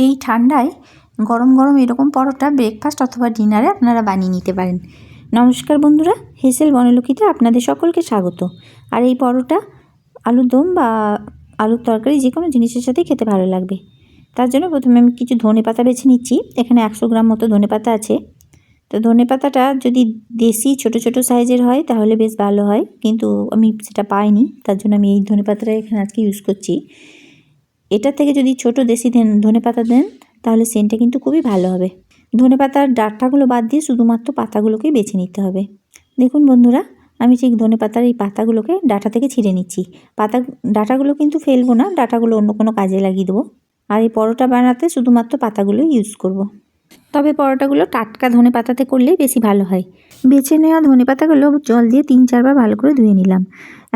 এই ঠান্ডায় গরম গরম এরকম পরোটা ব্রেকফাস্ট অথবা ডিনারে আপনারা বানিয়ে নিতে পারেন। নমস্কার বন্ধুরা, হেসেল বনলক্ষীতে আপনাদের সকলকে স্বাগত। আর এই পরোটা আলুর দম বা আলুর তরকারি যে কোনো জিনিসের সাথে খেতে ভালো লাগবে। তার জন্য প্রথমে আমি কিছু ধনেপাতা বেছে নিচ্ছি। এখানে 100 গ্রাম মতো ধনেপাতা আছে। তো ধনেপাতাটা যদি দেশি ছোট ছোট সাইজের হয় তাহলে বেশ ভালো হয়, কিন্তু আমি সেটা পাইনি, তার জন্য আমি এই ধনেপাতাটা এখানে আজকে ইউজ করছি। এটার থেকে যদি ছোট দেশি ধনেপাতা দেন তাহলে সেন্টটা কিন্তু খুবই ভালো হবে। ধনেপাতার ডাঁটাগুলো বাদ দিয়ে শুধুমাত্র পাতাগুলোকেই বেছে নিতে হবে। দেখুন বন্ধুরা, আমি ঠিক ধনেপাতার এই পাতাগুলোকে ডাঁটা থেকে ছিঁড়ে নিচ্ছি। ডাঁটাগুলো কিন্তু ফেলবো না, ডাঁটাগুলো অন্য কোনো কাজে লাগিয়ে দেবো। আর এই পরোটা বানাতে শুধুমাত্র পাতাগুলো ইউজ করব। তবে পরোটাগুলো টাটকা ধনেপাতাতে করলেই বেশি ভালো হয়। বেছে নেওয়া ধনেপাতাগুলো জল দিয়ে 3-4 বার ভালো করে ধুয়ে নিলাম।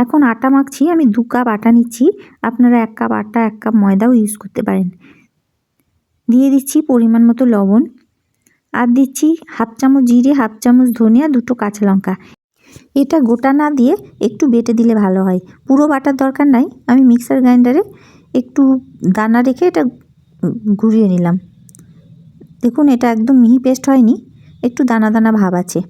এখন আটা মাখছি। আমি 2 কাপ আটা নিচ্ছি। আপনারা 1 কাপ আটা 1 কাপ ময়দাও ইউজ করতে পারেন। দিয়ে দিচ্ছি পরিমাণ মতো লবণ, আর দিচ্ছি 1/2 চামচ জিরে, 1/2 চামচ ধনিয়া, 2টো কাঁচা লঙ্কা। এটা গোটা না দিয়ে একটু বেটে দিলে ভালো হয়, পুরো বাটার দরকার নাই। আমি মিক্সার গ্রাইন্ডারে একটু দানা রেখে এটা ঘুরিয়ে নিলাম। দেখুন, এটা একদম মিহি পেস্ট হয়নি, একটু দানা দানা ভাব আছে।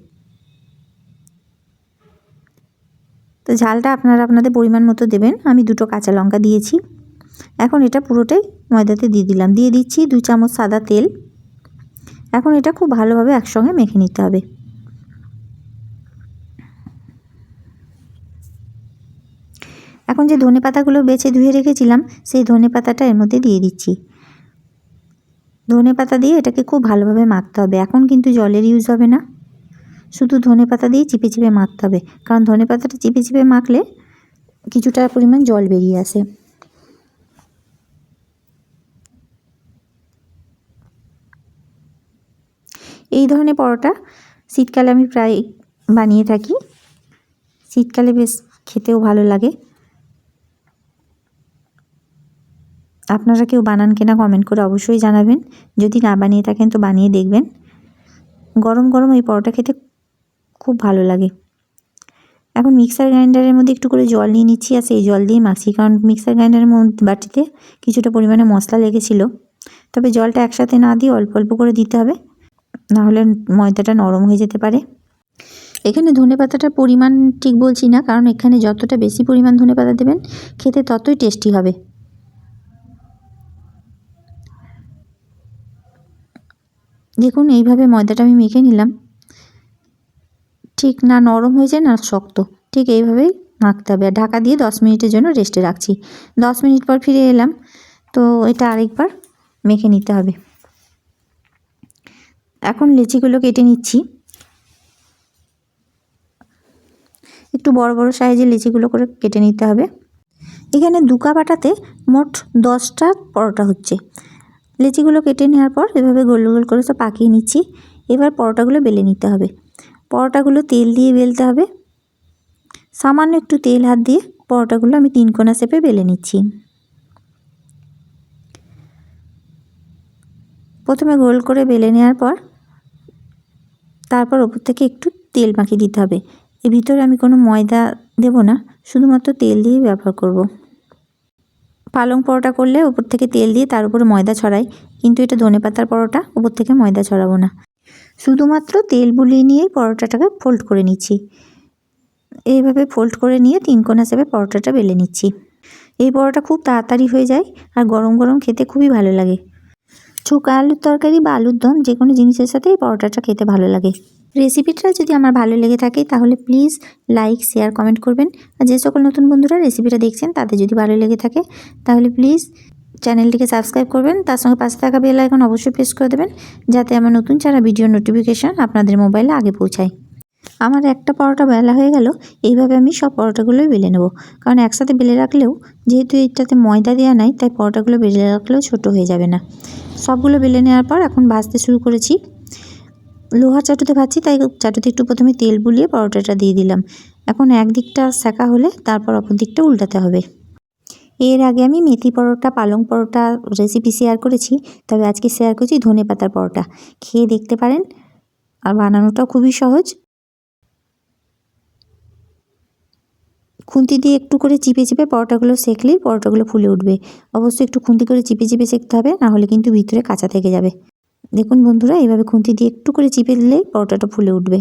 তো ঝালটা আপনারা আপনাদের পরিমাণ মতো দেবেন। আমি 2টো কাঁচা লঙ্কা দিয়েছি। এখন এটা পুরোটাই ময়দাতে দিয়ে দিলাম। দিয়ে দিচ্ছি 2 চামচ সাদা তেল। এখন এটা খুব ভালোভাবে একসঙ্গে মেখে নিতে হবে। এখন যে ধনেপাতাগুলো বেছে ধুয়ে রেখেছিলাম সেই ধনেপাতাটা এর মধ্যে দিয়ে দিচ্ছি। ধনেপাতা দিয়ে এটাকে খুব ভালোভাবে মাখতে হবে। এখন কিন্তু জলের ইউজ হবে না, শুধু ধনেপাতা দিয়ে চিপে চিপে মাখতে হবে, কারণ ধনেপাতাটা চিপে চিপে মাখলে কিছুটা পরিমাণ জল বেরিয়ে আসে। এই ধরনের পরোটা শীতকালে আমি প্রায় বানিয়ে থাকি। শীতকালে বেশ খেতেও ভালো লাগে। আপনারা কেউ বানান কিনা কমেন্ট করে অবশ্যই জানাবেন। যদি না বানিয়ে থাকেন তো বানিয়ে দেখবেন। গরম গরম এই পরোটা খেতে খুব ভালো লাগে। এখন মিক্সার গ্রাইন্ডারের মধ্যে একটু করে জল নিয়ে নিচ্ছি, আর সেই জল দিয়ে মাখছি, কারণ মিক্সার গ্রাইন্ডারের বাটিতে কিছুটা পরিমাণে মশলা লেগেছিল। তবে জলটা একসাথে না দিয়ে অল্প অল্প করে দিতে হবে, নাহলে ময়দাটা নরম হয়ে যেতে পারে। এখানে ধনেপাতাটার পরিমাণ ঠিক বলছি না, কারণ এখানে যতটা বেশি পরিমাণ ধনেপাতা দেবেন খেতে ততই টেস্টি হবে। দেখুন, এইভাবে ময়দাটা আমি মেখে নিলাম। ঠিক না নরম হয়ে যায় না শক্ত, ঠিক এইভাবেই মাখতে হবে। আর ঢাকা দিয়ে 10 মিনিটের জন্য রেস্টে রাখছি। 10 মিনিট পর ফিরে এলাম। তো এটা আরেকবার মেখে নিতে হবে। এখন লেচিগুলো কেটে নিচ্ছি। একটু বড় বড় সাইজের লেচিগুলো করে কেটে নিতে হবে। এখানে 2 কাপ আটাতে মোট 10টা পরোটা হচ্ছে। লেচিগুলো কেটে নেওয়ার পর এভাবে গোল গোল করে সব পাকিয়ে নিচ্ছি। এবার পরোটাগুলো বেলে নিতে হবে। পরোটাগুলো তেল দিয়ে বেলতে হবে। সামান্য একটু তেল হাত দিয়ে পরোটাগুলো আমি 3 কোনা শেপে বেলে নিচ্ছি। প্রথমে গোল করে বেলে নেওয়ার পর তারপর ওপর থেকে একটু তেল মাখিয়ে দিতে হবে। এর ভিতরে আমি কোনো ময়দা দেব না, শুধুমাত্র তেল দিয়ে ব্যবহার করব। পালং পরোটা করলে ওপর থেকে তেল দিয়ে তার উপরে ময়দা ছড়াই, কিন্তু এটা ধনেপাতার পরোটা, ওপর থেকে ময়দা ছড়াবো না। শুধুমাত্র তেল বুলিয়ে নিয়েই পরোটাটাকে ফোল্ড করে নিচ্ছি। এইভাবে ফোল্ড করে নিয়ে 3 কোনা শেপে পরোটাটা বেলে নিচ্ছি। এই পরোটা খুব তাড়াতাড়ি হয়ে যায় আর গরম গরম খেতে খুবই ভালো লাগে। চোখা আলুর তরকারি বা আলুর দম যে কোনো জিনিসের সাথে এই পরোটাটা খেতে ভালো লাগে। রেসিপিটা যদি আমার ভালো লেগে থাকে তাহলে প্লিজ লাইক, শেয়ার, কমেন্ট করবেন। আর যে সকল নতুন বন্ধুরা রেসিপিটা দেখছেন তাদের যদি ভালো লেগে থাকে তাহলে প্লিজ চ্যানেলটিকে সাবস্ক্রাইব করবেন। তার সঙ্গে পাশে থাকা বেল আইকন অবশ্যই প্রেস করে দেবেন, যাতে আমার নতুন ছাড়া ভিডিও নোটিফিকেশান আপনাদের মোবাইলে আগে পৌঁছায়। আমার একটা পরোটা বেলা হয়ে গেল। এইভাবে আমি সব পরোটাগুলোই বেলে নেব, কারণ একসাথে বেলে রাখলেও যেহেতু এটাতে ময়দা দেওয়া নাই, তাই পরোটাগুলো বেলে রাখলেও ছোটো হয়ে যাবে না। সবগুলো বেলে নেওয়ার পর এখন ভাজতে শুরু করেছি। লোহার চাটুতে ভাজছি, তাই চাটুতে একটু প্রথমে তেল বুলিয়ে পরোটাটা দিয়ে দিলাম। এখন একদিকটা সেঁকা হলে তারপর অপর দিকটা উল্টাতে হবে। এর আগে আমি মেথি পরোটা, পালং পরোটা রেসিপি শেয়ার করেছি, তবে আজকে শেয়ার করছি ধনেপাতার পরোটা। খেয়ে দেখতে পারেন, আর বানানোটাও খুবই সহজ। খুন্তি দিয়ে একটু করে চিপে চিপে পরোটাগুলো সেঁকলেই পরোটাগুলো ফুলে উঠবে। অবশ্যই একটু খুন্তি করে চিপে চিপে সেঁকতে হবে, নাহলে কিন্তু ভিতরে কাঁচা থেকে যাবে। দেখুন বন্ধুরা, এইভাবে খুন্তি দিয়ে একটু করে চিপে দিলেই পরোটাটা ফুলে উঠবে।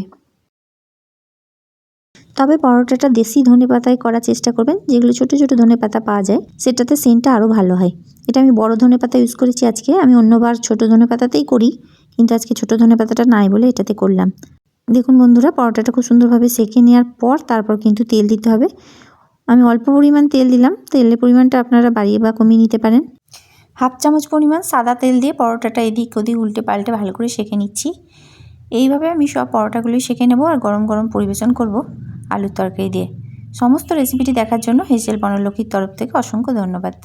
তবে পরোটাটা দেশি ধনেপাতায় করার চেষ্টা করবেন, যেগুলো ছোটো ছোটো ধনেপাতা পাওয়া যায়, সেটাতে সেন্টটা আরও ভালো হয়। এটা আমি বড় ধনেপাতা ইউজ করেছি আজকে, আমি অন্যবার ছোটো ধনেপাতাতেই করি, কিন্তু আজকে ছোটো ধনেপাতাটা নাই বলে এটাতে করলাম। দেখুন বন্ধুরা, পরোটাটা খুব সুন্দরভাবে সেঁকে নেওয়ার পর তারপর কিন্তু তেল দিতে হবে। আমি অল্প পরিমাণ তেল দিলাম, তেলের পরিমাণটা আপনারা বাড়িয়ে বা কমিয়ে নিতে পারেন। হাফ চামচ পরিমাণ সাদা তেল দিয়ে পরোটাটা এদিক ওদিক উল্টে পাল্টে ভালো করে সেঁকে নিচ্ছি। এইভাবে আমি সব পরোটাগুলোই সেঁকে নেব আর গরম গরম পরিবেশন করব আলুর তরকারি দিয়ে। সমস্ত রেসিপিটি দেখার জন্য হেসেল বনলক্ষ্মীর তরফ থেকে অসংখ্য ধন্যবাদ।